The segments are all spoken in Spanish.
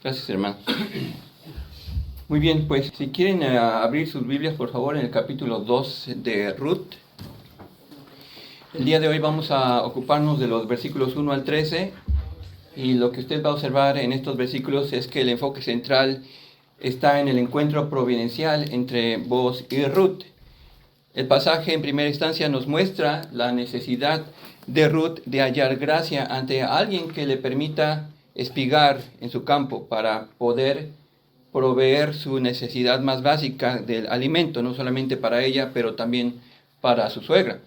Gracias, hermano. Muy bien, pues si quieren abrir sus Biblias, por favor, en el capítulo 2 de Ruth. El día de hoy vamos a ocuparnos de los versículos 1 al 13. Y lo que usted va a observar en estos versículos es que el enfoque central está en el encuentro providencial entre Booz y Ruth. El pasaje en primera instancia nos muestra la necesidad de Ruth de hallar gracia ante alguien que le permita espigar en su campo para poder proveer su necesidad más básica del alimento, no solamente para ella, pero también para su suegra.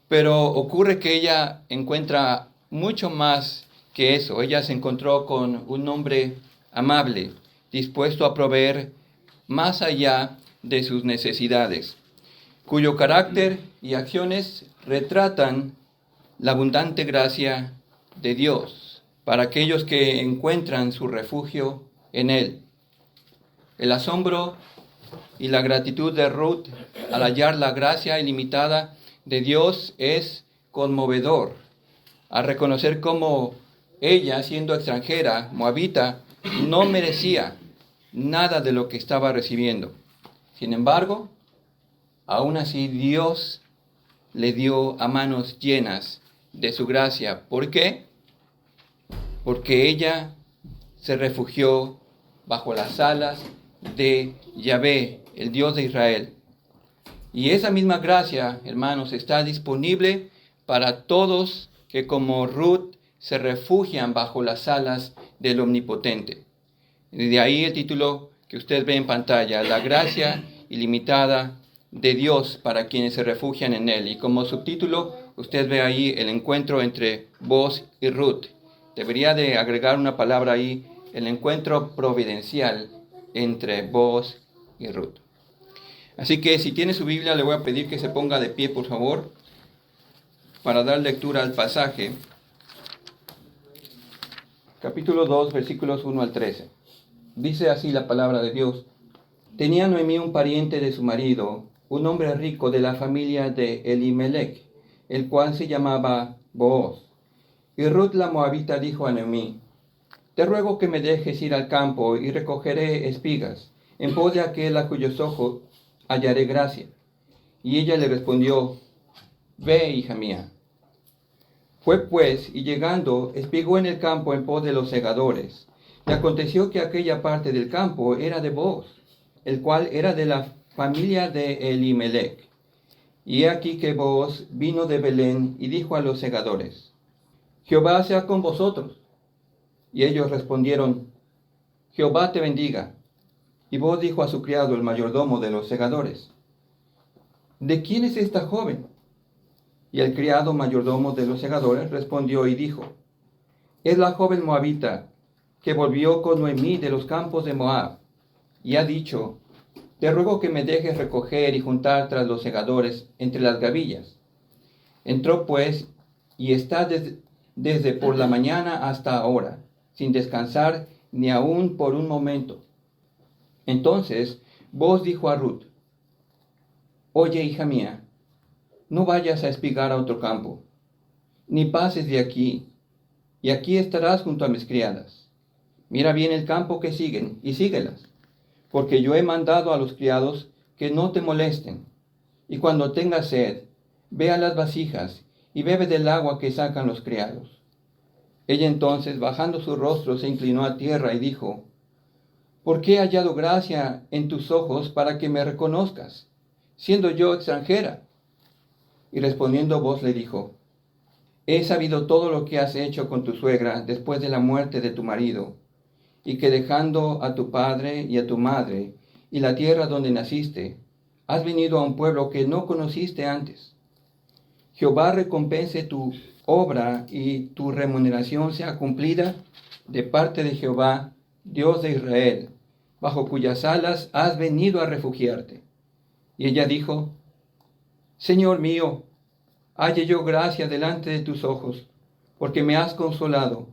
Pero ocurre que ella encuentra mucho más que eso. Ella se encontró con un hombre amable, dispuesto a proveer más allá de sus necesidades, cuyo carácter y acciones retratan la abundante gracia de Dios para aquellos que encuentran su refugio en Él. El asombro y la gratitud de Ruth al hallar la gracia ilimitada de Dios es conmovedor, al reconocer cómo ella, siendo extranjera, moabita, no merecía nada de lo que estaba recibiendo. Sin embargo, aún así Dios le dio a manos llenas de su gracia. ¿Por qué? Porque ella se refugió bajo las alas de Yahvé, el Dios de Israel. Y esa misma gracia, hermanos, está disponible para todos que como Ruth se refugian bajo las alas del Omnipotente. De ahí el título que usted ve en pantalla, la gracia ilimitada de Dios para quienes se refugian en Él. Y como subtítulo, usted ve ahí el encuentro entre Booz y Ruth. Debería de agregar una palabra ahí, el encuentro providencial entre Booz y Ruth. Así que si tiene su Biblia, le voy a pedir que se ponga de pie, por favor, para dar lectura al pasaje. Capítulo 2, versículos 1 al 13. Dice así la palabra de Dios. Tenía Noemí un pariente de su marido, un hombre rico de la familia de Elimelech, el cual se llamaba Booz. Y Ruth la moabita dijo a Noemí, te ruego que me dejes ir al campo y recogeré espigas, en pos de aquel a cuyos ojos hallaré gracia. Y ella le respondió, ve, hija mía. Fue pues, y llegando, espigó en el campo en pos de los segadores. Y aconteció que aquella parte del campo era de Booz, el cual era de la familia de Elimelech. Y he aquí que Booz vino de Belén y dijo a los segadores, Jehová sea con vosotros. Y ellos respondieron, Jehová te bendiga. Y Booz dijo a su criado, el mayordomo de los segadores, ¿de quién es esta joven? Y el criado mayordomo de los segadores respondió y dijo, es la joven moabita que volvió con Noemí de los campos de Moab, y ha dicho, te ruego que me dejes recoger y juntar tras los segadores entre las gavillas. Entró pues, y está desde por la mañana hasta ahora, sin descansar ni aun por un momento. Entonces Booz dijo a Ruth, oye, hija mía, no vayas a espigar a otro campo, ni pases de aquí, y aquí estarás junto a mis criadas. Mira bien el campo que siguen, y síguelas, porque yo he mandado a los criados que no te molesten. Y cuando tengas sed, ve a las vasijas, y bebe del agua que sacan los criados. Ella entonces, bajando su rostro, se inclinó a tierra y dijo, ¿por qué he hallado gracia en tus ojos para que me reconozcas, siendo yo extranjera? Y respondiendo Booz le dijo, he sabido todo lo que has hecho con tu suegra después de la muerte de tu marido, y que dejando a tu padre y a tu madre y la tierra donde naciste, has venido a un pueblo que no conociste antes. Jehová recompense tu obra y tu remuneración sea cumplida de parte de Jehová, Dios de Israel, bajo cuyas alas has venido a refugiarte. Y ella dijo, Señor mío, halle yo gracia delante de tus ojos, porque me has consolado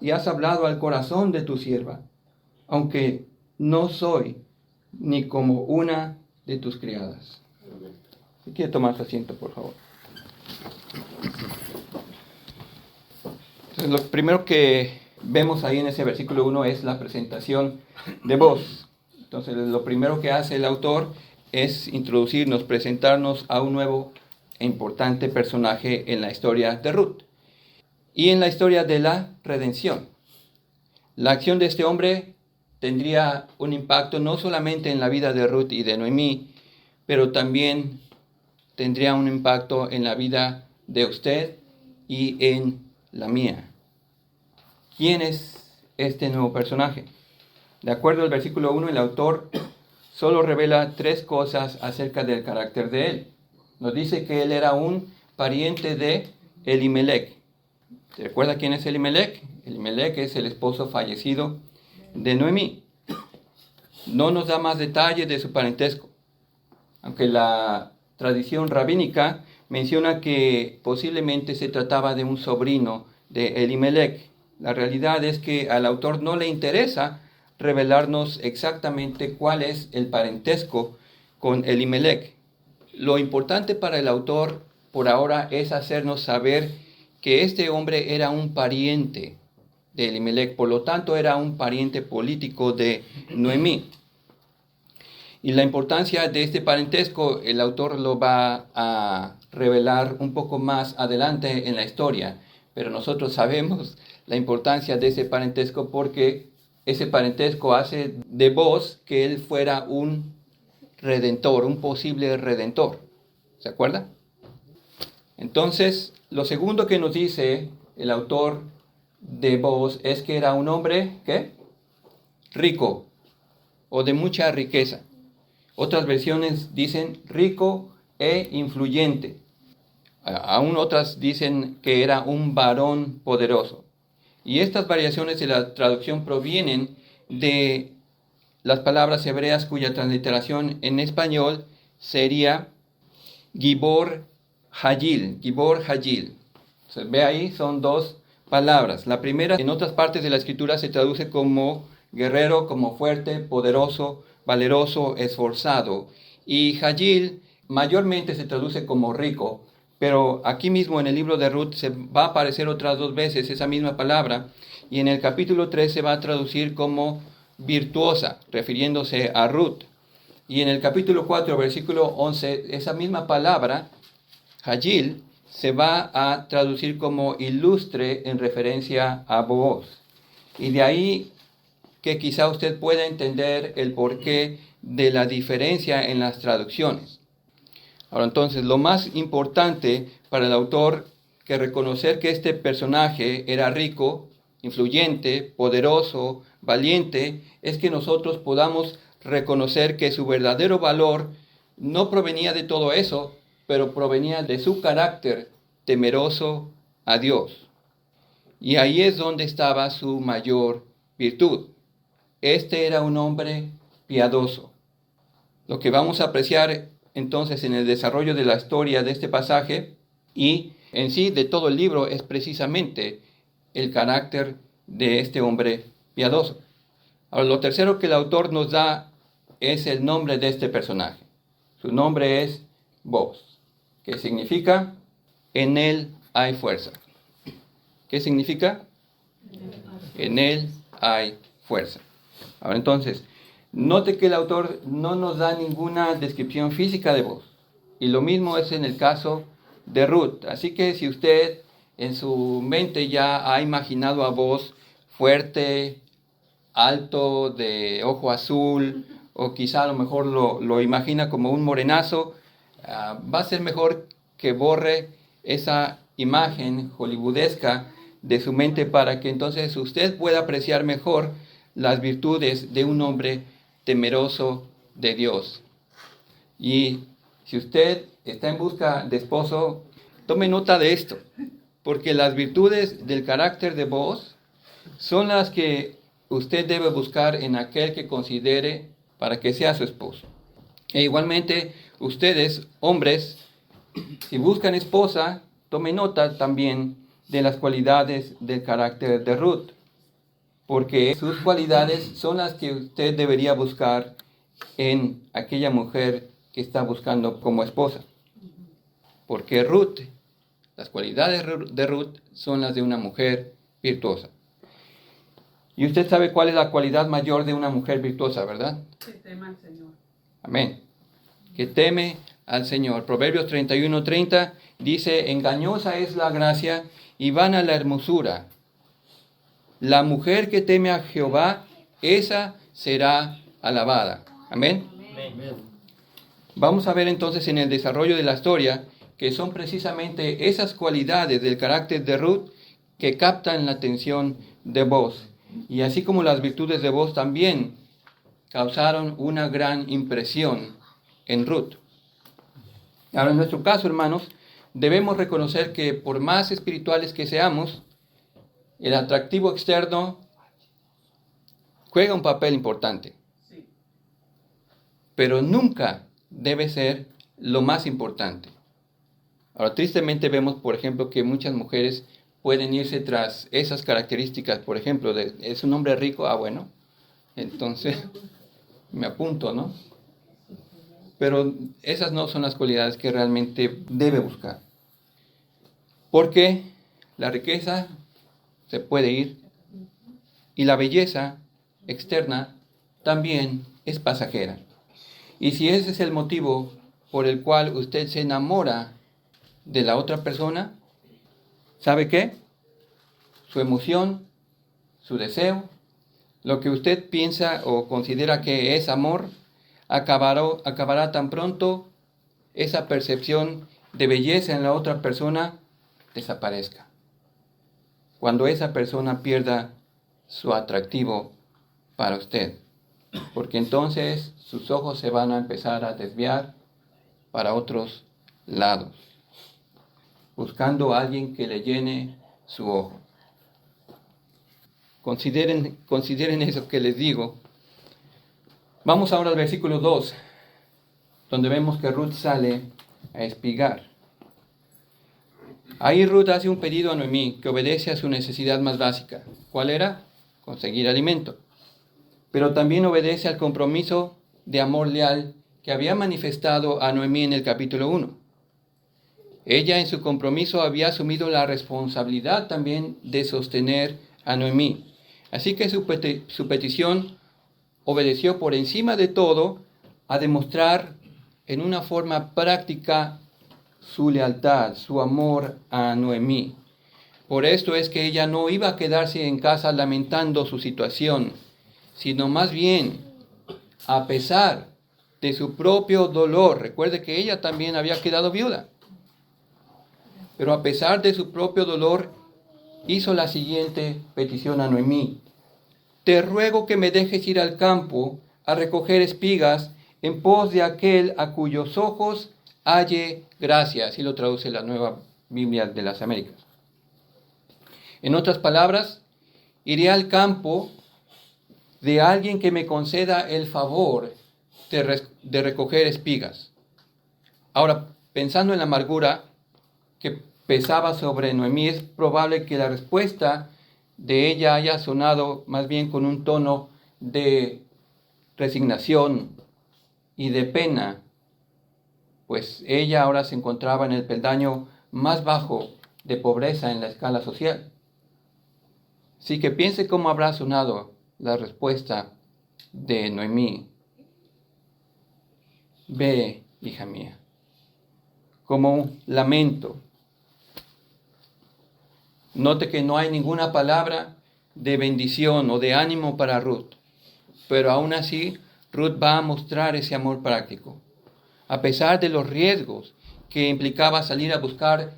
y has hablado al corazón de tu sierva, aunque no soy ni como una de tus criadas. Si quiere tomar su asiento, por favor. Entonces, lo primero que vemos ahí en ese versículo 1 es la presentación de Booz. Entonces, lo primero que hace el autor es introducirnos, presentarnos a un nuevo e importante personaje en la historia de Ruth y en la historia de la redención. La acción de este hombre tendría un impacto no solamente en la vida de Ruth y de Noemí, pero también tendría un impacto en la vida de usted y en la mía. ¿Quién es este nuevo personaje? De acuerdo al versículo 1, el autor solo revela 3 cosas acerca del carácter de él. Nos dice que él era un pariente de Elimelech. ¿Se recuerda quién es Elimelech? Elimelech es el esposo fallecido de Noemí. No nos da más detalles de su parentesco, aunque la tradición rabínica menciona que posiblemente se trataba de un sobrino de Elimelech. La realidad es que al autor no le interesa revelarnos exactamente cuál es el parentesco con Elimelech. Lo importante para el autor por ahora es hacernos saber que este hombre era un pariente de Elimelech, por lo tanto era un pariente político de Noemí. Y la importancia de este parentesco, el autor lo va a revelar un poco más adelante en la historia, pero nosotros sabemos la importancia de ese parentesco porque ese parentesco hace de Booz que él fuera un redentor, un posible redentor. ¿Se acuerda? Entonces, lo segundo que nos dice el autor de Booz es que era un hombre, ¿qué? Rico o de mucha riqueza. Otras versiones dicen rico e influyente. Aún otras dicen que era un varón poderoso. Y estas variaciones de la traducción provienen de las palabras hebreas cuya transliteración en español sería Gibor Hayil. Gibor Hayil. Ve ahí, son 2 palabras. La primera en otras partes de la escritura se traduce como guerrero, como fuerte, poderoso, valeroso, esforzado. Y Hayil mayormente se traduce como rico, pero aquí mismo en el libro de Ruth se va a aparecer otras 2 veces esa misma palabra, y en el capítulo 3 se va a traducir como virtuosa, refiriéndose a Ruth. Y en el capítulo 4, versículo 11, esa misma palabra, Hayil, se va a traducir como ilustre en referencia a Booz. Y de ahí que quizá usted pueda entender el porqué de la diferencia en las traducciones. Ahora entonces, lo más importante para el autor que reconocer que este personaje era rico, influyente, poderoso, valiente, es que nosotros podamos reconocer que su verdadero valor no provenía de todo eso, pero provenía de su carácter temeroso a Dios. Y ahí es donde estaba su mayor virtud. Este era un hombre piadoso. Lo que vamos a apreciar entonces en el desarrollo de la historia de este pasaje y en sí de todo el libro es precisamente el carácter de este hombre piadoso. Ahora, lo tercero que el autor nos da es el nombre de este personaje. Su nombre es Booz, que significa en él hay fuerza. ¿Qué significa? En él hay fuerza. Ahora entonces, note que el autor no nos da ninguna descripción física de Booz. Y lo mismo es en el caso de Ruth. Así que si usted en su mente ya ha imaginado a Booz fuerte, alto, de ojo azul, o quizá a lo mejor lo imagina como un morenazo, va a ser mejor que borre esa imagen hollywoodesca de su mente para que entonces usted pueda apreciar mejor las virtudes de un hombre temeroso de Dios. Y si usted está en busca de esposo, tome nota de esto, porque las virtudes del carácter de Booz son las que usted debe buscar en aquel que considere para que sea su esposo. E igualmente, ustedes, hombres, si buscan esposa, tome nota también de las cualidades del carácter de Ruth, porque sus cualidades son las que usted debería buscar en aquella mujer que está buscando como esposa. Porque las cualidades de Ruth son las de una mujer virtuosa. Y usted sabe cuál es la cualidad mayor de una mujer virtuosa, ¿verdad? Que tema al Señor. Amén. Que teme al Señor. Proverbios 31:30 dice, engañosa es la gracia y vana la hermosura. La mujer que teme a Jehová, esa será alabada. Amén. Amén. Vamos a ver entonces en el desarrollo de la historia que son precisamente esas cualidades del carácter de Ruth que captan la atención de Booz. Y así como las virtudes de Booz también causaron una gran impresión en Ruth. Ahora, en nuestro caso, hermanos, debemos reconocer que por más espirituales que seamos, el atractivo externo juega un papel importante, Sí. pero nunca debe ser lo más importante. Ahora, tristemente vemos, por ejemplo, que muchas mujeres pueden irse tras esas características, por ejemplo, ¿es un hombre rico? Ah, bueno, entonces me apunto, ¿no? Pero esas no son las cualidades que realmente debe buscar. Porque la riqueza se puede ir y la belleza externa también es pasajera. Y si ese es el motivo por el cual usted se enamora de la otra persona, ¿sabe qué? Su emoción, su deseo, lo que usted piensa o considera que es amor, acabará tan pronto esa percepción de belleza en la otra persona desaparezca. Cuando esa persona pierda su atractivo para usted. Porque entonces sus ojos se van a empezar a desviar para otros lados, buscando a alguien que le llene su ojo. Consideren eso que les digo. Vamos ahora al versículo 2, donde vemos que Ruth sale a espigar. Ahí Ruth hace un pedido a Noemí que obedece a su necesidad más básica. ¿Cuál era? Conseguir alimento. Pero también obedece al compromiso de amor leal que había manifestado a Noemí en el capítulo 1. Ella en su compromiso había asumido la responsabilidad también de sostener a Noemí. Así que su petición obedeció por encima de todo a demostrar en una forma práctica su lealtad, su amor a Noemí. Por esto es que ella no iba a quedarse en casa lamentando su situación, sino más bien, a pesar de su propio dolor, recuerde que ella también había quedado viuda, pero a pesar de su propio dolor, hizo la siguiente petición a Noemí. Te ruego que me dejes ir al campo a recoger espigas en pos de aquel a cuyos ojos halle gracia. Así lo traduce la Nueva Biblia de las Américas. En otras palabras, iré al campo de alguien que me conceda el favor de recoger espigas. Ahora, pensando en la amargura que pesaba sobre Noemí, es probable que la respuesta de ella haya sonado más bien con un tono de resignación y de pena, pues ella ahora se encontraba en el peldaño más bajo de pobreza en la escala social. Así que piense cómo habrá sonado la respuesta de Noemí. Ve, hija mía, como un lamento. Note que no hay ninguna palabra de bendición o de ánimo para Ruth, pero aún así Ruth va a mostrar ese amor práctico. A pesar de los riesgos que implicaba salir a buscar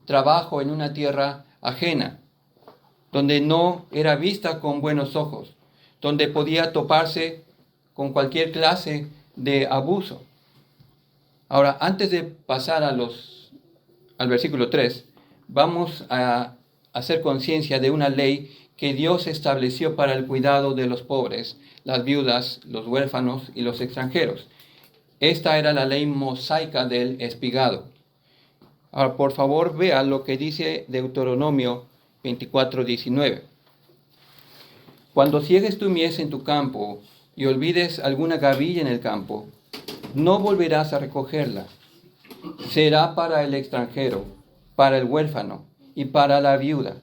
trabajo en una tierra ajena, donde no era vista con buenos ojos, donde podía toparse con cualquier clase de abuso. Ahora, antes de pasar al versículo 3, vamos a hacer conciencia de una ley que Dios estableció para el cuidado de los pobres, las viudas, los huérfanos y los extranjeros. Esta era la ley mosaica del espigado. Ahora, por favor, vea lo que dice Deuteronomio 24:19. Cuando ciegues tu mies en tu campo y olvides alguna gavilla en el campo, no volverás a recogerla. Será para el extranjero, para el huérfano y para la viuda,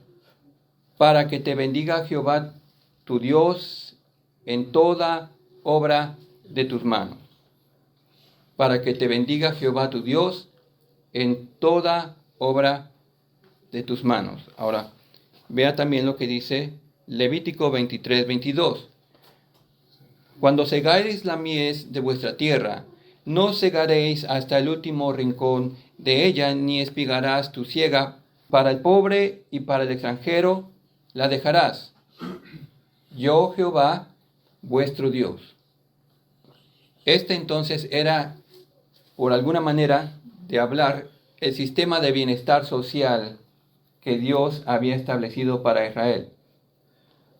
para que te bendiga Jehová tu Dios en toda obra de tus manos, para que te bendiga Jehová tu Dios en toda obra de tus manos. Ahora, vea también lo que dice Levítico 23:22. Cuando segareis la mies de vuestra tierra, no segaréis hasta el último rincón de ella, ni espigarás tu siega. Para el pobre y para el extranjero la dejarás. Yo, Jehová, vuestro Dios. Este entonces era, por alguna manera de hablar, el sistema de bienestar social que Dios había establecido para Israel.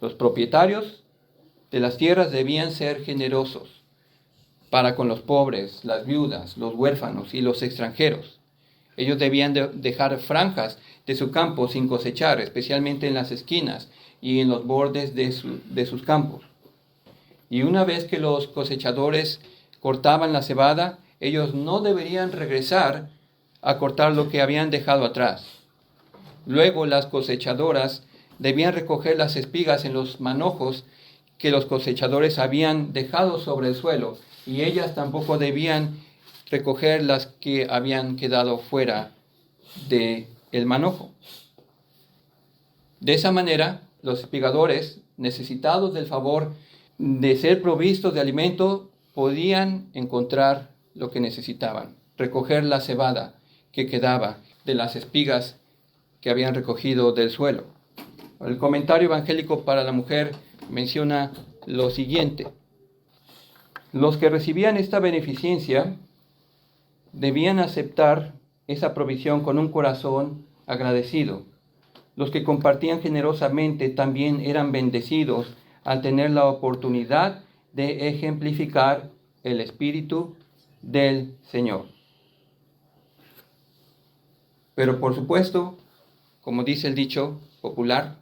Los propietarios de las tierras debían ser generosos para con los pobres, las viudas, los huérfanos y los extranjeros. Ellos debían dejar franjas de su campo sin cosechar, especialmente en las esquinas y en los bordes de sus campos. Y una vez que los cosechadores cortaban la cebada, ellos no deberían regresar a cortar lo que habían dejado atrás. Luego las cosechadoras debían recoger las espigas en los manojos que los cosechadores habían dejado sobre el suelo, y ellas tampoco debían recoger las que habían quedado fuera del manojo. De esa manera, los espigadores, necesitados del favor de ser provistos de alimento, podían encontrar lo que necesitaban, recoger la cebada que quedaba de las espigas que habían recogido del suelo. El comentario evangélico para la mujer menciona lo siguiente: los que recibían esta beneficencia debían aceptar esa provisión con un corazón agradecido. Los que compartían generosamente también eran bendecidos al tener la oportunidad de ejemplificar el Espíritu del Señor. Pero por supuesto, como dice el dicho popular,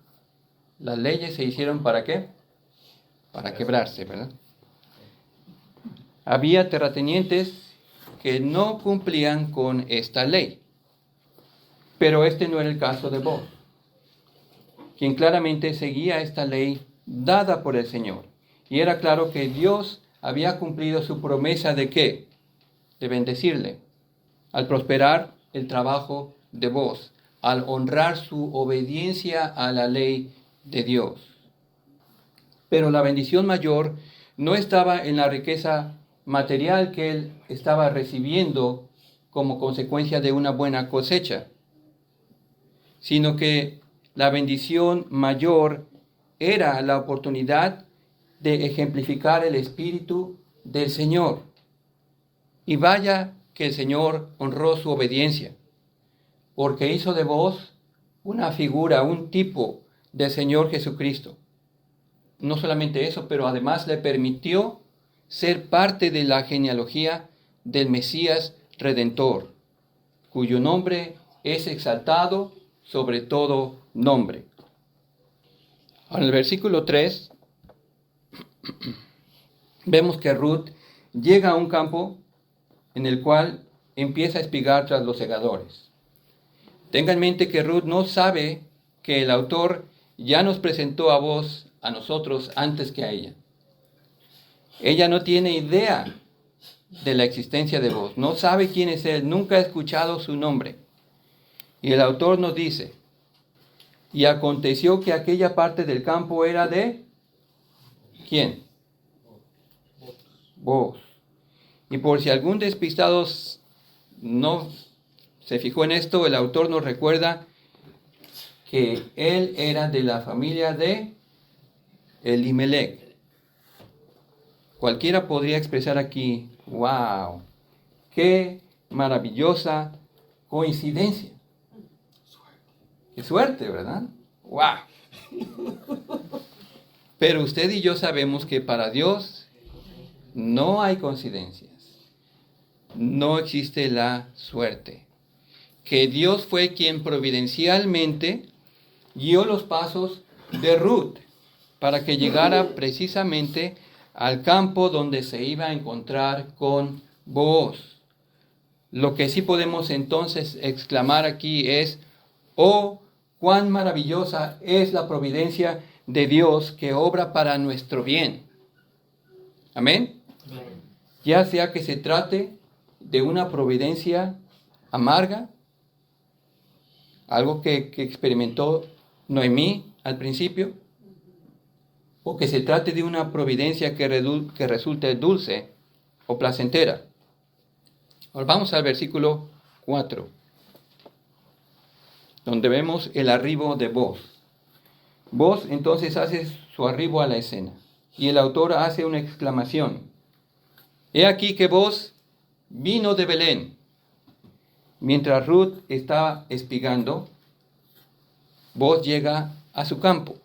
las leyes se hicieron ¿para qué? Para quebrarse, ¿verdad? Había terratenientes que no cumplían con esta ley. Pero este no era el caso de Booz, quien claramente seguía esta ley dada por el Señor. Y era claro que Dios había cumplido su promesa de ¿qué? De bendecirle. Al prosperar el trabajo de Booz, al honrar su obediencia a la ley de Dios. Pero la bendición mayor no estaba en la riqueza material que él estaba recibiendo como consecuencia de una buena cosecha, sino que la bendición mayor era la oportunidad de ejemplificar el Espíritu del Señor. Y vaya que el Señor honró su obediencia, porque hizo de Booz una figura, un tipo del Señor Jesucristo. No solamente eso, pero además le permitió ser parte de la genealogía del Mesías Redentor, cuyo nombre es exaltado sobre todo nombre. En el versículo 3 vemos que Ruth llega a un campo en el cual empieza a espigar tras los segadores. Tenga en mente que Ruth no sabe que el autor ya nos presentó a Booz, a nosotros, antes que a ella. Ella no tiene idea de la existencia de Booz, no sabe quién es él, nunca ha escuchado su nombre. Y el autor nos dice: y aconteció que aquella parte del campo era de ¿quién? Booz. Y por si algún despistado no se fijó en esto, el autor nos recuerda que él era de la familia de Elimelech. Cualquiera podría expresar aquí: ¡wow! ¡Qué maravillosa coincidencia! ¡Qué suerte!, ¿verdad? ¡Wow! Pero usted y yo sabemos que para Dios no hay coincidencias. No existe la suerte. Que Dios fue quien providencialmente guió los pasos de Ruth para que llegara precisamente al campo donde se iba a encontrar con Booz. Lo que sí podemos entonces exclamar aquí es: ¡oh, cuán maravillosa es la providencia de Dios que obra para nuestro bien. Amén. Ya sea que se trate de una providencia amarga, algo que experimentó Noemí al principio, o que se trate de una providencia que resulte dulce o placentera. Ahora vamos al versículo 4, donde vemos el arribo de Boaz. Boaz entonces hace su arribo a la escena, y el autor hace una exclamación. He aquí que Boaz vino de Belén. Mientras Ruth está espigando, Boaz llega a su campo.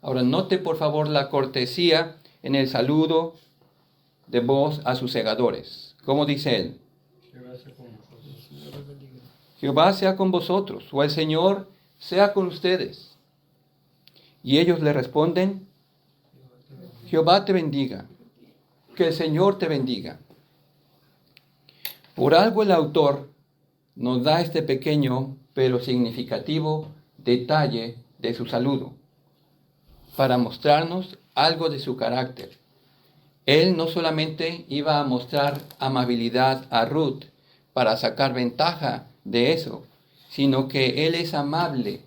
Ahora note por favor la cortesía en el saludo de Boaz a sus segadores. ¿Cómo dice él? Jehová sea con vosotros, o el Señor sea con ustedes. Y ellos le responden, Jehová te bendiga, que el Señor te bendiga. Por algo el autor nos da este pequeño pero significativo detalle de su saludo, para mostrarnos algo de su carácter. Él no solamente iba a mostrar amabilidad a Ruth para sacar ventaja de eso, sino que él es amable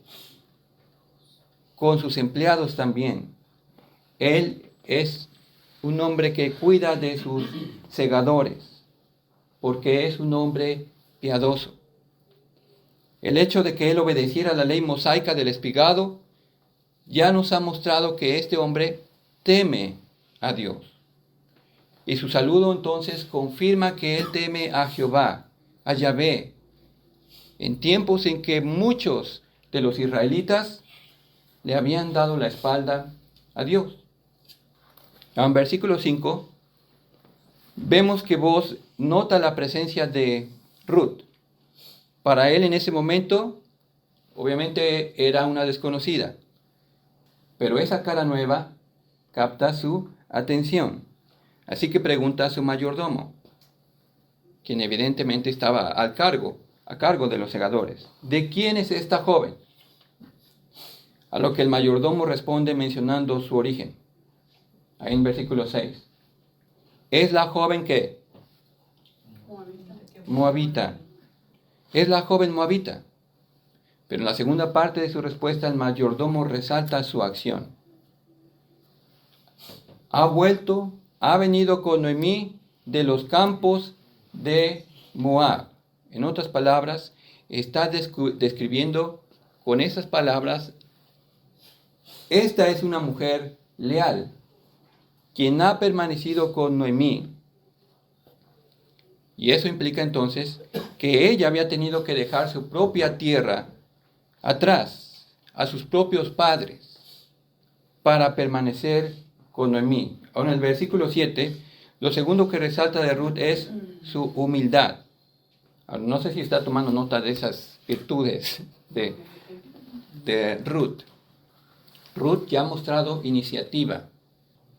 con sus empleados también. Él es un hombre que cuida de sus segadores, porque es un hombre piadoso. El hecho de que él obedeciera la ley mosaica del espigado ya nos ha mostrado que este hombre teme a Dios. Y su saludo entonces confirma que él teme a Jehová, a Yahvé, en tiempos en que muchos de los israelitas le habían dado la espalda a Dios. En versículo 5 vemos que Boaz nota la presencia de Ruth. Para él en ese momento, obviamente era una desconocida, pero esa cara nueva capta su atención. Así que pregunta a su mayordomo, quien evidentemente estaba a cargo de los segadores, ¿de quién es esta joven? A lo que el mayordomo responde mencionando su origen. Ahí en versículo 6. Es la joven que moabita. Es la joven moabita. Pero en la segunda parte de su respuesta el mayordomo resalta su acción. Ha venido con Noemí de los campos de Moab. En otras palabras, está describiendo con esas palabras, esta es una mujer leal, quien ha permanecido con Noemí. Y eso implica entonces que ella había tenido que dejar su propia tierra atrás, a sus propios padres, para permanecer con Noemí. Ahora en el versículo 7, lo segundo que resalta de Ruth es su humildad. Ahora, no sé si está tomando nota de esas virtudes de Ruth. Ruth ya ha mostrado iniciativa,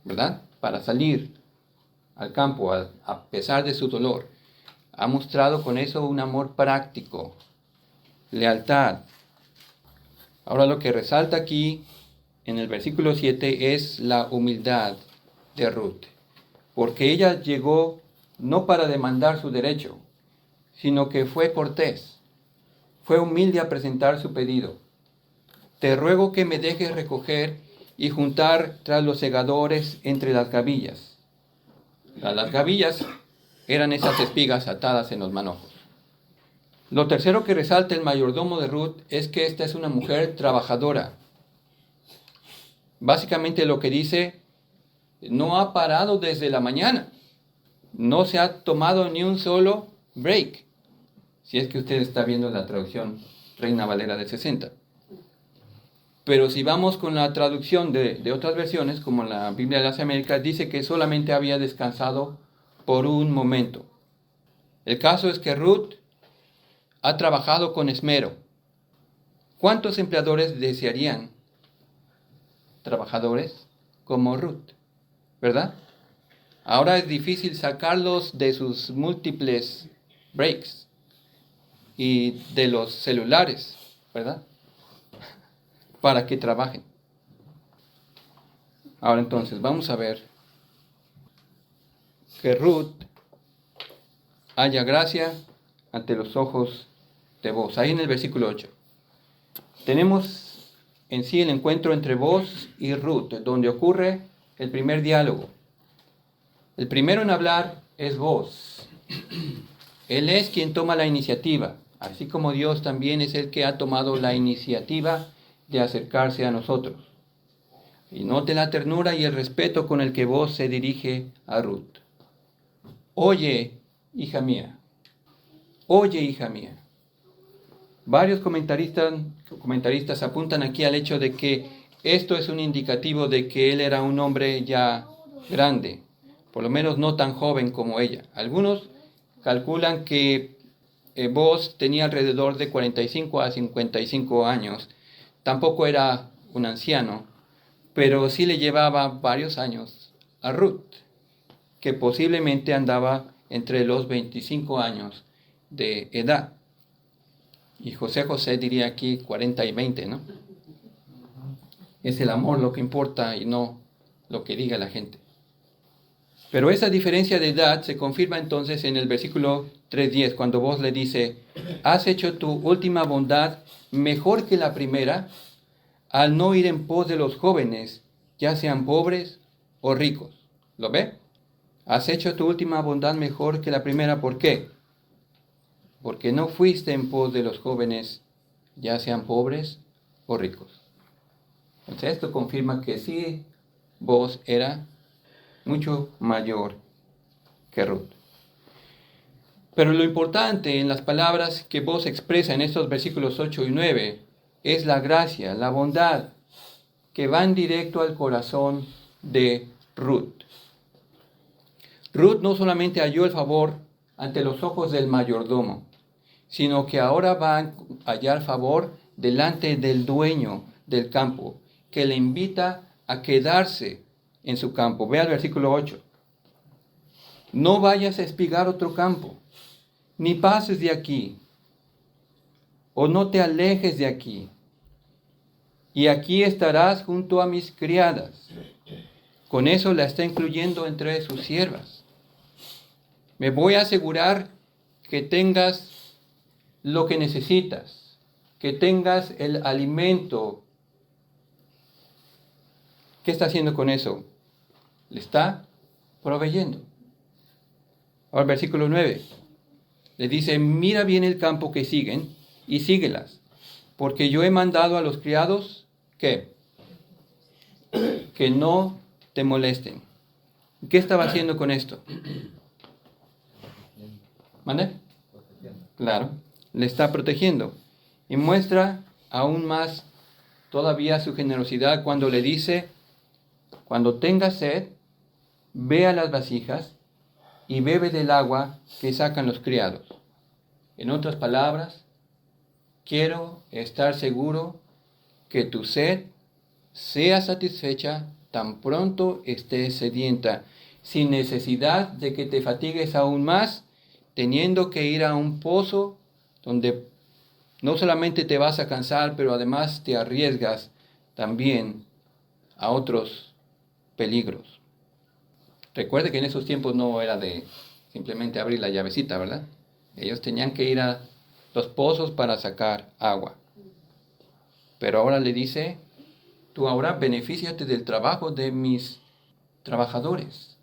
¿verdad? Para salir al campo, a pesar de su dolor. Ha mostrado con eso un amor práctico, lealtad. Ahora lo que resalta aquí en el versículo 7 es la humildad de Ruth, porque ella llegó no para demandar su derecho, sino que fue cortés, fue humilde a presentar su pedido. Te ruego que me dejes recoger y juntar tras los segadores entre las gavillas. Las gavillas eran esas espigas atadas en los manojos. Lo tercero que resalta el mayordomo de Ruth es que esta es una mujer trabajadora. Básicamente lo que dice, no ha parado desde la mañana. No se ha tomado ni un solo break. Si es que usted está viendo la traducción Reina Valera del 60. Pero si vamos con la traducción de otras versiones, como la Biblia de las Américas, dice que solamente había descansado por un momento. El caso es que Ruth ha trabajado con esmero. ¿Cuántos empleadores desearían trabajadores como Ruth? ¿Verdad? Ahora es difícil sacarlos de sus múltiples breaks y de los celulares, ¿verdad? Para que trabajen. Ahora entonces, vamos a ver que Ruth haya gracia ante los ojos de Boaz. Ahí en el versículo 8. Tenemos en sí el encuentro entre Boaz y Ruth, donde ocurre el primer diálogo. El primero en hablar es Boaz. Él es quien toma la iniciativa, así como Dios también es el que ha tomado la iniciativa de acercarse a nosotros. Y note la ternura y el respeto con el que Boaz se dirige a Ruth. Oye, hija mía. Oye, hija mía. Varios comentaristas apuntan aquí al hecho de que esto es un indicativo de que él era un hombre ya grande, por lo menos no tan joven como ella. Algunos calculan que Boaz tenía alrededor de 45 a 55 años. Tampoco era un anciano, pero sí le llevaba varios años a Ruth, que posiblemente andaba entre los 25 años de edad. Y José diría aquí 40 y 20, ¿no? Es el amor lo que importa y no lo que diga la gente. Pero esa diferencia de edad se confirma entonces en el versículo 3:10, cuando Boaz le dice, has hecho tu última bondad mejor que la primera, al no ir en pos de los jóvenes, ya sean pobres o ricos. ¿Lo ve? Has hecho tu última bondad mejor que la primera. ¿Por qué? Porque no fuiste en pos de los jóvenes, ya sean pobres o ricos. Entonces esto confirma que sí, Boaz era mucho mayor que Ruth. Pero lo importante en las palabras que Boaz expresa en estos versículos 8 y 9 es la gracia, la bondad, que van directo al corazón de Ruth. Ruth no solamente halló el favor ante los ojos del mayordomo, sino que ahora va a hallar favor delante del dueño del campo, que le invita a quedarse en su campo. Ve al versículo 8. No vayas a espigar otro campo, ni pases de aquí, o no te alejes de aquí. Y aquí estarás junto a mis criadas. Con eso la está incluyendo entre sus siervas. Me voy a asegurar que tengas lo que necesitas, que tengas el alimento. ¿Qué está haciendo con eso? Le está proveyendo. Ahora, versículo 9. Le dice, mira bien el campo que siguen y síguelas, porque yo he mandado a los criados que no te molesten. ¿Qué estaba haciendo con esto? ¿Mande? Claro, le está protegiendo. Y muestra aún más todavía su generosidad cuando le dice, cuando tengas sed, ve a las vasijas y bebe del agua que sacan los criados. En otras palabras, quiero estar seguro que tu sed sea satisfecha tan pronto estés sedienta, sin necesidad de que te fatigues aún más, teniendo que ir a un pozo donde no solamente te vas a cansar, pero además te arriesgas también a otros peligros. Recuerde que en esos tiempos no era de simplemente abrir la llavecita, ¿verdad? Ellos tenían que ir a los pozos para sacar agua. Pero ahora le dice, tú ahora benefíciate del trabajo de mis trabajadores.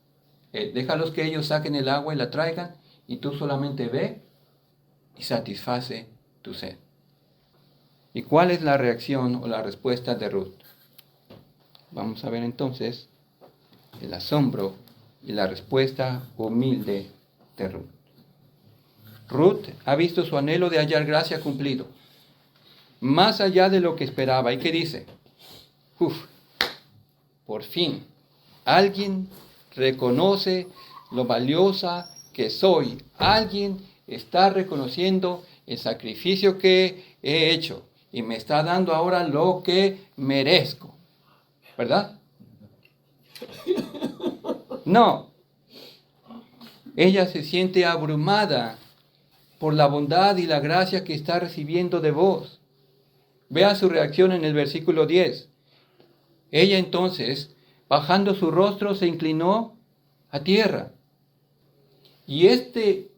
Déjalos que ellos saquen el agua y la traigan, y tú solamente ve y satisface tu sed. ¿Y cuál es la reacción o la respuesta de Ruth? Vamos a ver entonces el asombro y la respuesta humilde de Ruth. Ruth ha visto su anhelo de hallar gracia cumplido, más allá de lo que esperaba. ¿Y qué dice? Por fin, alguien reconoce lo valiosa que soy. Alguien está reconociendo el sacrificio que he hecho y me está dando ahora lo que merezco. ¿Verdad? No. Ella se siente abrumada por la bondad y la gracia que está recibiendo de Boaz. Vea su reacción en el versículo 10. Ella entonces bajando su rostro, se inclinó a tierra. Y este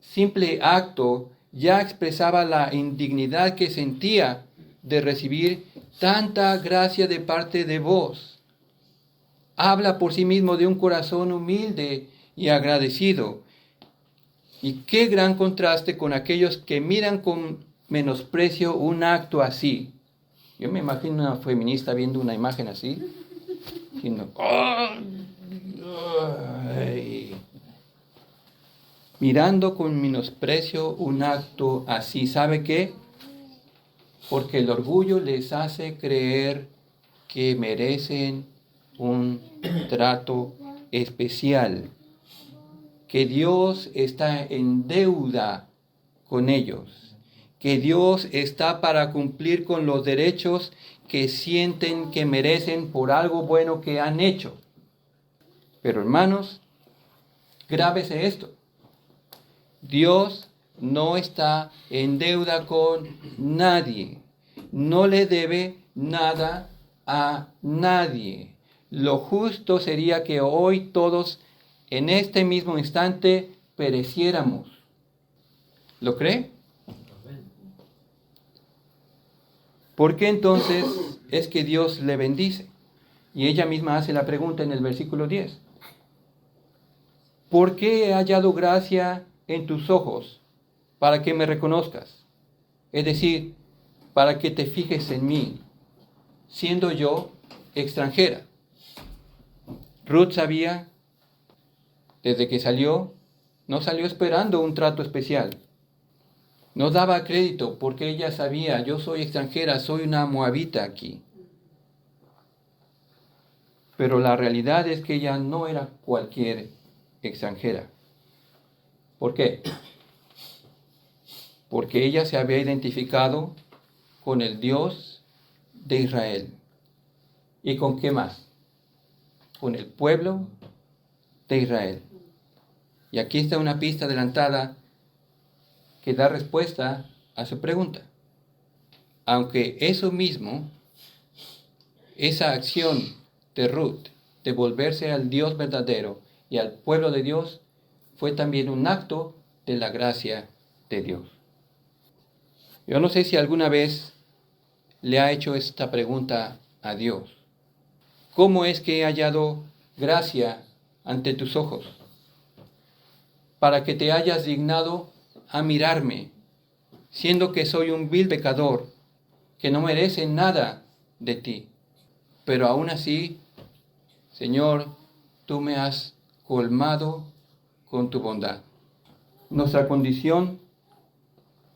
simple acto ya expresaba la indignidad que sentía de recibir tanta gracia de parte de vos. Habla por sí mismo de un corazón humilde y agradecido. Y qué gran contraste con aquellos que miran con menosprecio un acto así. Yo me imagino una feminista viendo una imagen así, diciendo, "Ay", mirando con menosprecio un acto así. ¿Sabe qué? Porque el orgullo les hace creer que merecen un trato especial, que Dios está en deuda con ellos, que Dios está para cumplir con los derechos que sienten que merecen por algo bueno que han hecho. Pero hermanos, grábese esto: Dios no está en deuda con nadie, no le debe nada a nadie. Lo justo sería que hoy todos en este mismo instante pereciéramos. ¿Lo cree? ¿Por qué entonces es que Dios le bendice? Y ella misma hace la pregunta en el versículo 10. ¿Por qué he hallado gracia en tus ojos para que me reconozcas? Es decir, para que te fijes en mí, siendo yo extranjera. Ruth sabía, desde que salió, no salió esperando un trato especial. No daba crédito porque ella sabía, yo soy extranjera, soy una moabita aquí. Pero la realidad es que ella no era cualquier extranjera. ¿Por qué? Porque ella se había identificado con el Dios de Israel. ¿Y con qué más? Con el pueblo de Israel. Y aquí está una pista adelantada que da respuesta a su pregunta. Aunque eso mismo, esa acción de Ruth, de volverse al Dios verdadero y al pueblo de Dios, fue también un acto de la gracia de Dios. Yo no sé si alguna vez le ha hecho esta pregunta a Dios. ¿Cómo es que he hallado gracia ante tus ojos? Para que te hayas dignado a mirarme, siendo que soy un vil pecador, que no merece nada de ti. Pero aún así, Señor, tú me has colmado con tu bondad. Nuestra condición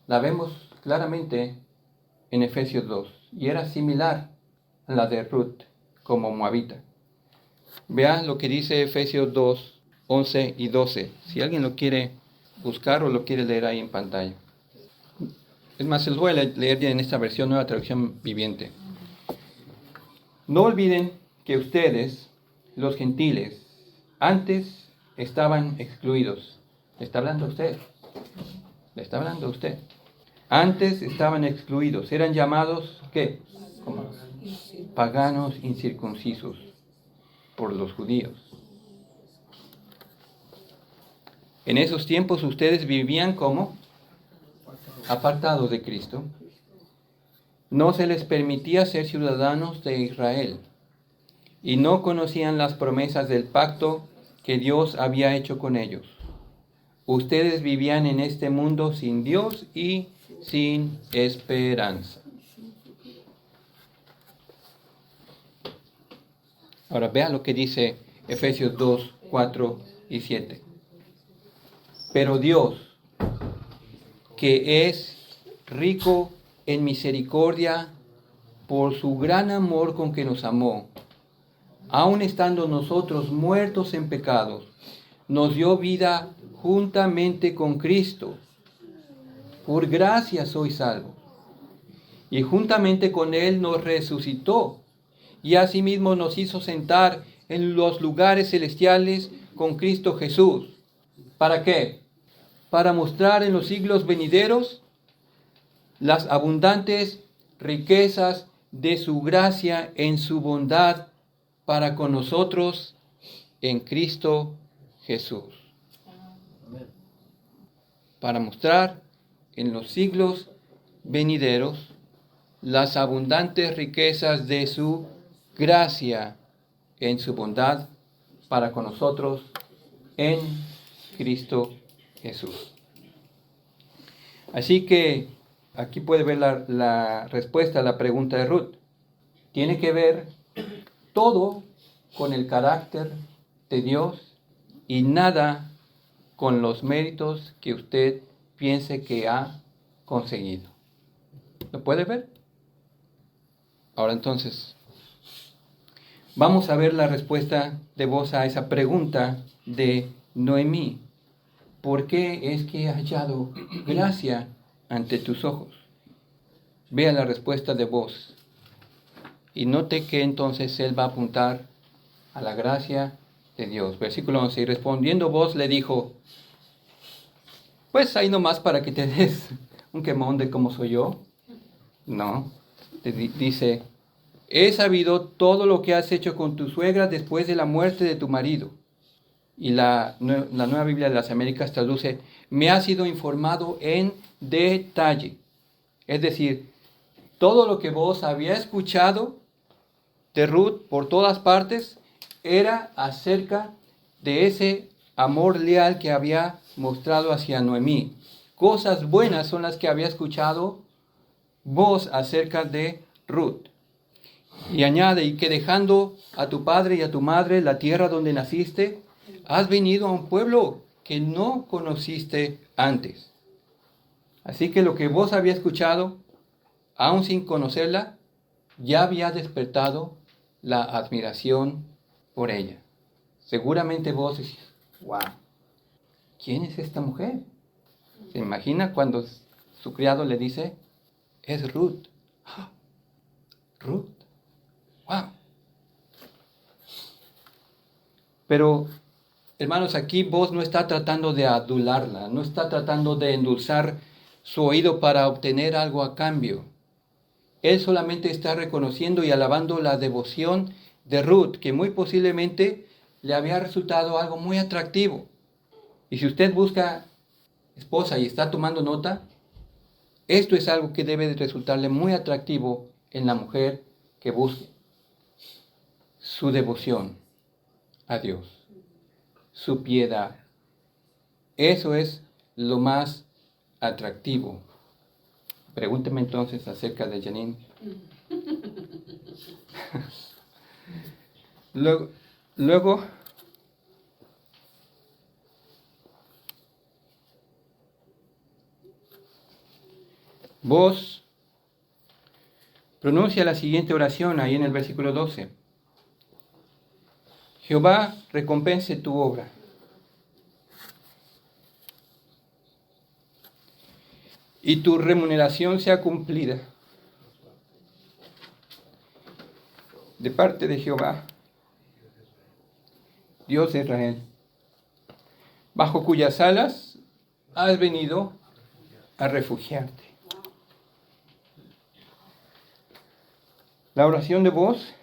la vemos claramente en Efesios 2, y era similar a la de Ruth como moabita. Vean lo que dice Efesios 2, 11 y 12. Si alguien lo quiere buscar o lo quiere leer ahí en pantalla. Es más, se los voy a leer en esta versión, nueva traducción viviente. No olviden que ustedes, los gentiles, antes estaban excluidos. Le está hablando a usted. Le está hablando a usted. Antes estaban excluidos. Eran llamados, ¿qué? ¿Cómo? Paganos incircuncisos por los judíos. En esos tiempos ustedes vivían como apartados de Cristo. No se les permitía ser ciudadanos de Israel y no conocían las promesas del pacto que Dios había hecho con ellos. Ustedes vivían en este mundo sin Dios y sin esperanza. Ahora vean lo que dice Efesios 2, 4 y 7. Pero Dios, que es rico en misericordia por su gran amor con que nos amó, aun estando nosotros muertos en pecados, nos dio vida juntamente con Cristo. Por gracia sois salvos. Y juntamente con Él nos resucitó, y asimismo nos hizo sentar en los lugares celestiales con Cristo Jesús. ¿Para qué? Para mostrar en los siglos venideros las abundantes riquezas de su gracia en su bondad para con nosotros en Cristo Jesús, para mostrar en los siglos venideros las abundantes riquezas de su gracia en su bondad para con nosotros en Cristo Jesús. Así que aquí puede ver la respuesta a la pregunta de Ruth. Tiene que ver todo con el carácter de Dios y nada con los méritos que usted piense que ha conseguido. ¿Lo puede ver? Ahora entonces, vamos a ver la respuesta de vos a esa pregunta de Noemí. ¿Por qué es que he hallado gracia ante tus ojos? Vea la respuesta de vos. Y note que entonces él va a apuntar a la gracia de Dios. Versículo 11. Y respondiendo vos le dijo, pues ahí nomás para que te des un quemón de cómo soy yo. No. Dice, he sabido todo lo que has hecho con tu suegra después de la muerte de tu marido. Y la Nueva Biblia de las Américas traduce, me ha sido informado en detalle. Es decir, todo lo que vos había escuchado de Ruth por todas partes era acerca de ese amor leal que había mostrado hacia Noemí. Cosas buenas son las que había escuchado vos acerca de Ruth. Y añade, y que dejando a tu padre y a tu madre la tierra donde naciste, has venido a un pueblo que no conociste antes. Así que lo que vos había escuchado, aún sin conocerla, ya había despertado la admiración por ella. Seguramente vos decís, wow, ¿quién es esta mujer? ¿Se imagina cuando su criado le dice, es Ruth? ¡Ah! Ruth, wow. Pero, hermanos, aquí vos no está tratando de adularla, no está tratando de endulzar su oído para obtener algo a cambio. Él solamente está reconociendo y alabando la devoción de Ruth, que muy posiblemente le había resultado algo muy atractivo. Y si usted busca esposa y está tomando nota, esto es algo que debe de resultarle muy atractivo en la mujer que busque. Su devoción a Dios, su piedad. Eso es lo más atractivo. Pregúnteme entonces acerca de Janine. Luego, vos pronuncia la siguiente oración ahí en el versículo 12. Jehová recompense tu obra. Y tu remuneración sea cumplida de parte de Jehová, Dios de Israel, bajo cuyas alas has venido a refugiarte. La oración de vos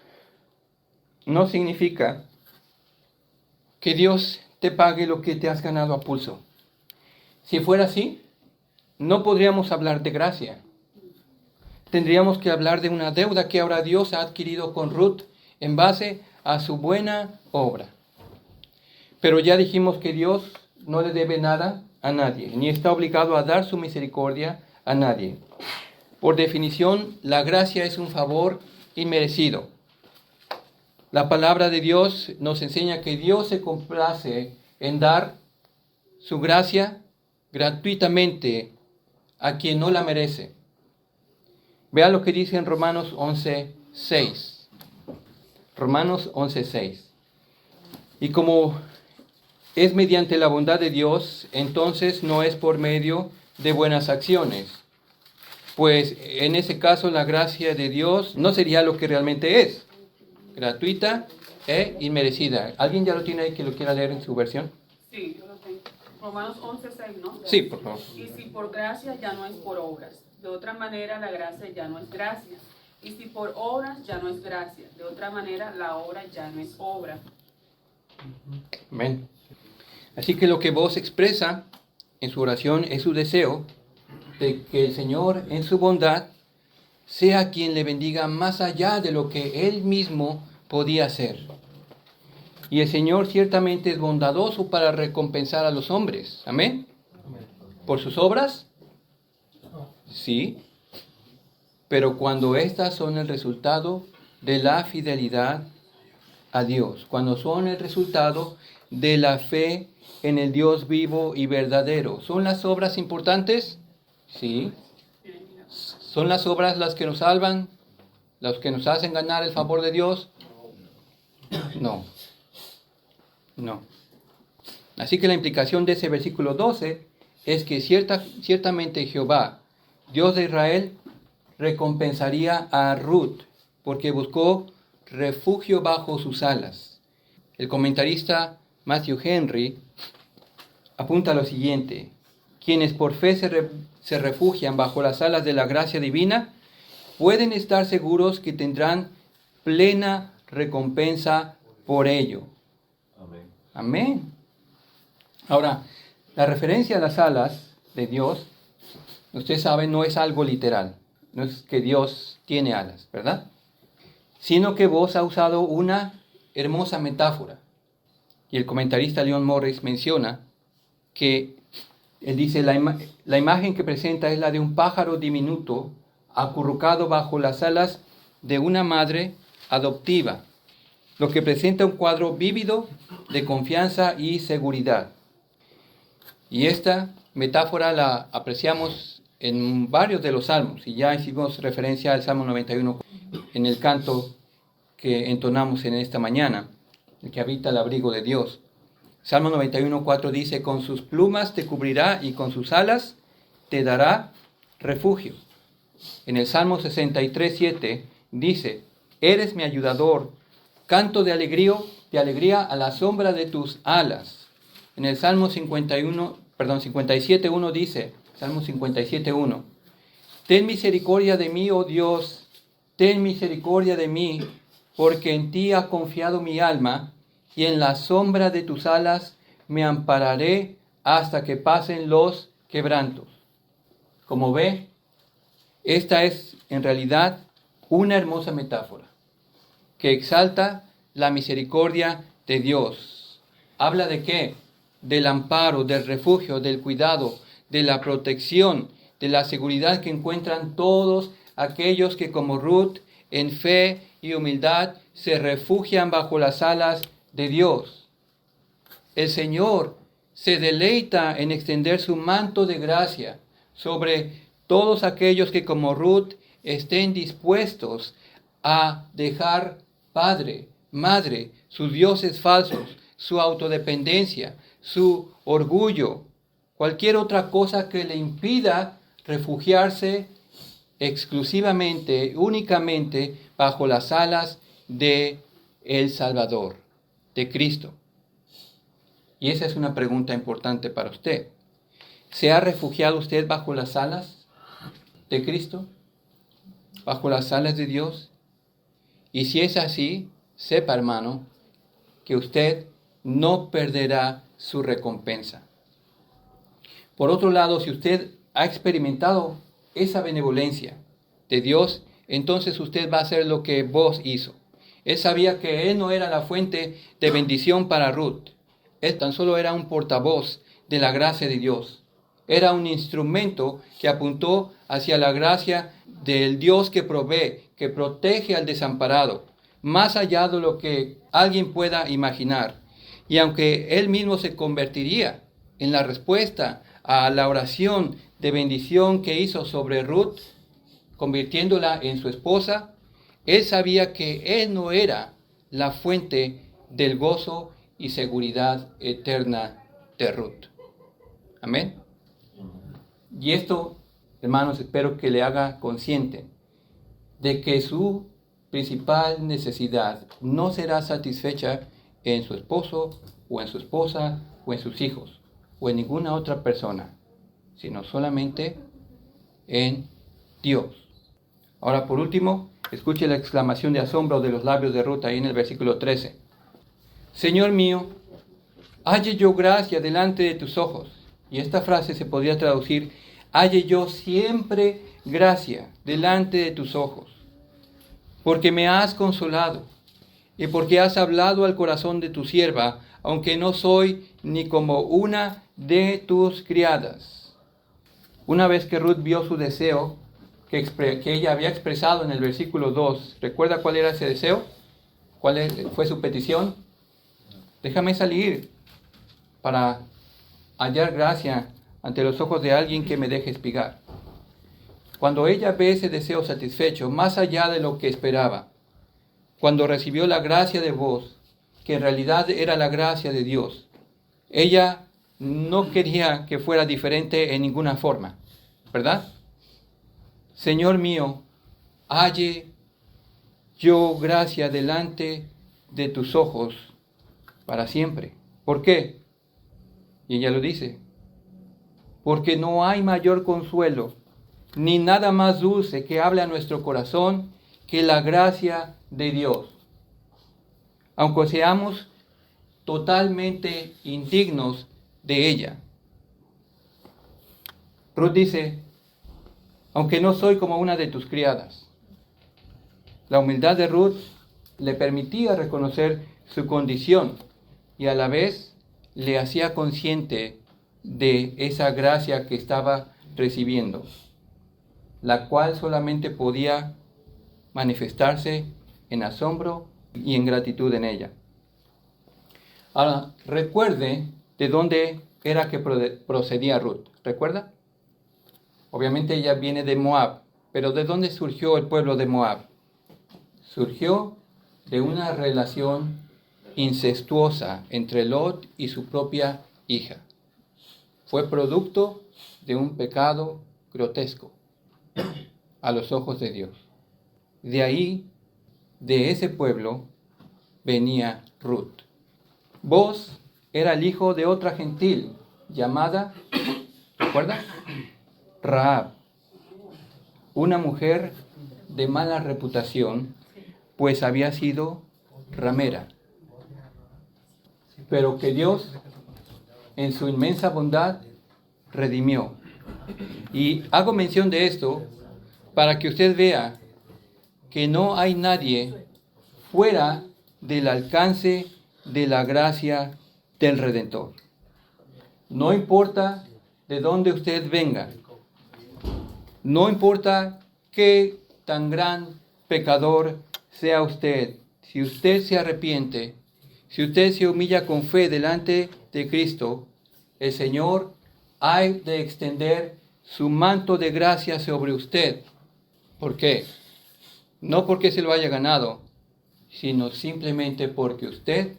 no significa que Dios te pague lo que te has ganado a pulso. Si fuera así, no podríamos hablar de gracia. Tendríamos que hablar de una deuda que ahora Dios ha adquirido con Ruth en base a su buena obra. Pero ya dijimos que Dios no le debe nada a nadie, ni está obligado a dar su misericordia a nadie. Por definición, la gracia es un favor inmerecido. La palabra de Dios nos enseña que Dios se complace en dar su gracia gratuitamente a quien no la merece. Vea lo que dice en Romanos 11:6. Romanos 11:6. Y como es mediante la bondad de Dios, entonces no es por medio de buenas acciones. Pues en ese caso la gracia de Dios no sería lo que realmente es, gratuita e inmerecida. ¿Alguien ya lo tiene ahí que lo quiera leer en su versión? Sí, yo lo tengo. Romanos 11:6, ¿no? Sí, por favor. Y si por gracia ya no es por obras. De otra manera la gracia ya no es gracia. Y si por obras, ya no es gracia. De otra manera, la obra ya no es obra. Amén. Así que lo que vos expresa en su oración es su deseo de que el Señor en su bondad sea quien le bendiga más allá de lo que Él mismo podía hacer. Y el Señor ciertamente es bondadoso para recompensar a los hombres. Amén. ¿Por sus obras? Sí. Pero cuando éstas son el resultado de la fidelidad a Dios, cuando son el resultado de la fe en el Dios vivo y verdadero. ¿Son las obras importantes? Sí. ¿Son las obras las que nos salvan? ¿Las que nos hacen ganar el favor de Dios? No. No. Así que la implicación de ese versículo 12 es que ciertamente Jehová, Dios de Israel, recompensaría a Ruth porque buscó refugio bajo sus alas. El comentarista Matthew Henry apunta lo siguiente: quienes por fe se refugian bajo las alas de la gracia divina pueden estar seguros que tendrán plena recompensa por ello. Amén. Amén. Ahora, la referencia a las alas de Dios, usted sabe, no es algo literal. No es que Dios tiene alas, ¿verdad? Sino que vos ha usado una hermosa metáfora. Y el comentarista Leon Morris menciona que, él dice, la imagen que presenta es la de un pájaro diminuto acurrucado bajo las alas de una madre adoptiva, lo que presenta un cuadro vívido de confianza y seguridad. Y esta metáfora la apreciamos en varios de los salmos, y ya hicimos referencia al Salmo 91 en el canto que entonamos en esta mañana, el que habita el abrigo de Dios. Salmo 91:4 dice: con sus plumas te cubrirá y con sus alas te dará refugio. En el Salmo 63:7 dice: eres mi ayudador, canto de alegría a la sombra de tus alas. En el Salmo 57:1 dice, Salmo 57:1, ten misericordia de mí, oh Dios, ten misericordia de mí, porque en ti ha confiado mi alma, y en la sombra de tus alas me ampararé hasta que pasen los quebrantos. Como ve, esta es en realidad una hermosa metáfora que exalta la misericordia de Dios. ¿Habla de qué? Del amparo, del refugio, del cuidado, de la protección, de la seguridad que encuentran todos aquellos que como Ruth, en fe y humildad, se refugian bajo las alas de Dios. El Señor se deleita en extender su manto de gracia sobre todos aquellos que como Ruth estén dispuestos a dejar padre, madre, sus dioses falsos, su autodependencia, su orgullo, cualquier otra cosa que le impida refugiarse exclusivamente, únicamente bajo las alas de el Salvador, de Cristo. Y esa es una pregunta importante para usted. ¿Se ha refugiado usted bajo las alas de Cristo? ¿Bajo las alas de Dios? Y si es así, sepa, hermano, que usted no perderá su recompensa. Por otro lado, si usted ha experimentado esa benevolencia de Dios, entonces usted va a hacer lo que Boaz hizo. Él sabía que él no era la fuente de bendición para Ruth. Él tan solo era un portavoz de la gracia de Dios. Era un instrumento que apuntó hacia la gracia del Dios que provee, que protege al desamparado, más allá de lo que alguien pueda imaginar. Y aunque él mismo se convertiría en la respuesta a la oración de bendición que hizo sobre Ruth, convirtiéndola en su esposa, él sabía que él no era la fuente del gozo y seguridad eterna de Ruth. Amén. Y esto, hermanos, espero que le haga consciente de que su principal necesidad no será satisfecha en su esposo o en su esposa o en sus hijos o en ninguna otra persona, sino solamente en Dios. Ahora, por último, Escuche la exclamación de asombro de los labios de Ruth ahí en el versículo 13. Señor mío, halle yo gracia delante de tus ojos. Y esta frase se podría traducir, halle yo siempre gracia delante de tus ojos, porque me has consolado y porque has hablado al corazón de tu sierva, aunque no soy ni como una de tus criadas. Una vez que Ruth vio su deseo, que ella había expresado en el versículo 2, ¿recuerda cuál era ese deseo? ¿Cuál fue su petición? Déjame salir para hallar gracia ante los ojos de alguien que me deje espigar. Cuando ella ve ese deseo satisfecho, más allá de lo que esperaba, cuando recibió la gracia de Boaz, que en realidad era la gracia de Dios, ella no quería que fuera diferente en ninguna forma, ¿verdad? Señor mío, halle yo gracia delante de tus ojos para siempre. ¿Por qué? Y ella lo dice, porque no hay mayor consuelo, ni nada más dulce que hable a nuestro corazón que la gracia de Dios. Aunque seamos totalmente indignos de ella. Ruth dice, aunque no soy como una de tus criadas. La humildad de Ruth le permitía reconocer su condición y a la vez le hacía consciente de esa gracia que estaba recibiendo, la cual solamente podía manifestarse en asombro y en gratitud en ella. Ahora, recuerde de dónde era que procedía Ruth. ¿Recuerda? Obviamente ella viene de Moab, pero ¿de dónde surgió el pueblo de Moab? Surgió de una relación incestuosa entre Lot y su propia hija. Fue producto de un pecado grotesco a los ojos de Dios. De ahí, de ese pueblo, venía Ruth. Boaz era el hijo de otra gentil llamada, ¿recuerda? Rahab, una mujer de mala reputación, pues había sido ramera. Pero que Dios, en su inmensa bondad, redimió. Y hago mención de esto para que usted vea que no hay nadie fuera del alcance de la gracia del Redentor. No importa de dónde usted venga, no importa qué tan gran pecador sea usted, si usted se arrepiente, si usted se humilla con fe delante de Cristo, el Señor ha de extender su manto de gracia sobre usted. ¿Por qué? No porque se lo haya ganado, sino simplemente porque usted,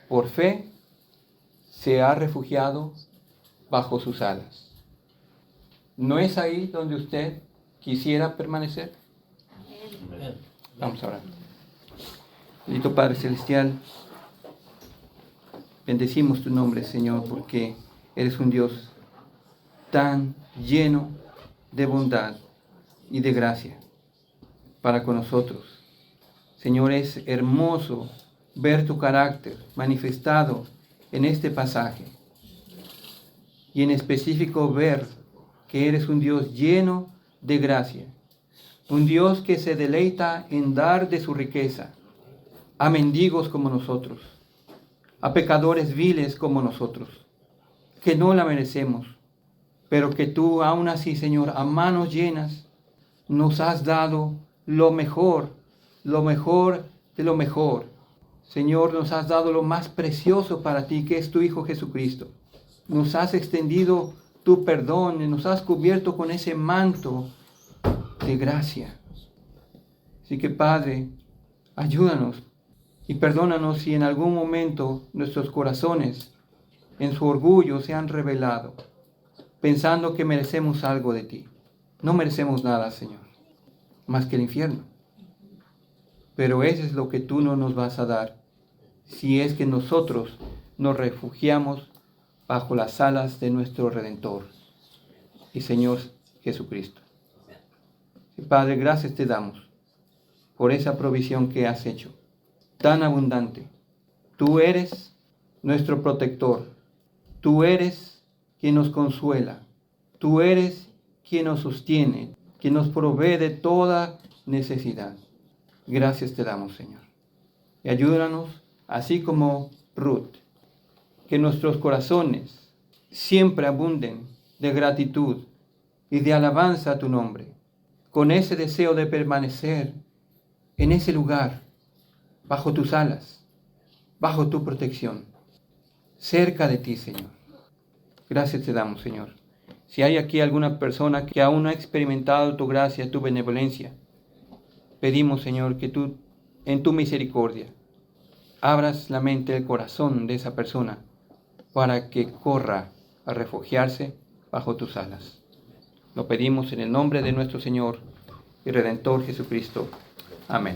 por fe, se ha refugiado bajo sus alas. ¿No es ahí donde usted quisiera permanecer? Vamos a orar. Bendito Padre Celestial, bendecimos tu nombre, Señor, porque eres un Dios tan lleno de bondad y de gracia para con nosotros. Señor, es hermoso ver tu carácter manifestado en este pasaje y en específico ver que eres un Dios lleno de gracia, un Dios que se deleita en dar de su riqueza a mendigos como nosotros, a pecadores viles como nosotros, que no la merecemos, pero que tú aún así, Señor, a manos llenas, nos has dado lo mejor de lo mejor. Señor, nos has dado lo más precioso para ti, que es tu Hijo Jesucristo. Nos has extendido tu perdón y nos has cubierto con ese manto de gracia. Así que, Padre, ayúdanos y perdónanos si en algún momento nuestros corazones en su orgullo se han rebelado, pensando que merecemos algo de ti. No merecemos nada, Señor, más que el infierno. Pero eso es lo que tú no nos vas a dar si es que nosotros nos refugiamos bajo las alas de nuestro Redentor y Señor Jesucristo. Padre, gracias te damos por esa provisión que has hecho, tan abundante. Tú eres nuestro protector. Tú eres quien nos consuela. Tú eres quien nos sostiene, quien nos provee de toda necesidad. Gracias te damos, Señor. Y ayúdanos, así como Ruth, que nuestros corazones siempre abunden de gratitud y de alabanza a tu nombre, con ese deseo de permanecer en ese lugar, bajo tus alas, bajo tu protección, cerca de ti, Señor. Gracias te damos, Señor. Si hay aquí alguna persona que aún no ha experimentado tu gracia, tu benevolencia, pedimos, Señor, que tú, en tu misericordia, abras la mente, el corazón de esa persona para que corra a refugiarse bajo tus alas. Lo pedimos en el nombre de nuestro Señor y Redentor Jesucristo. Amén.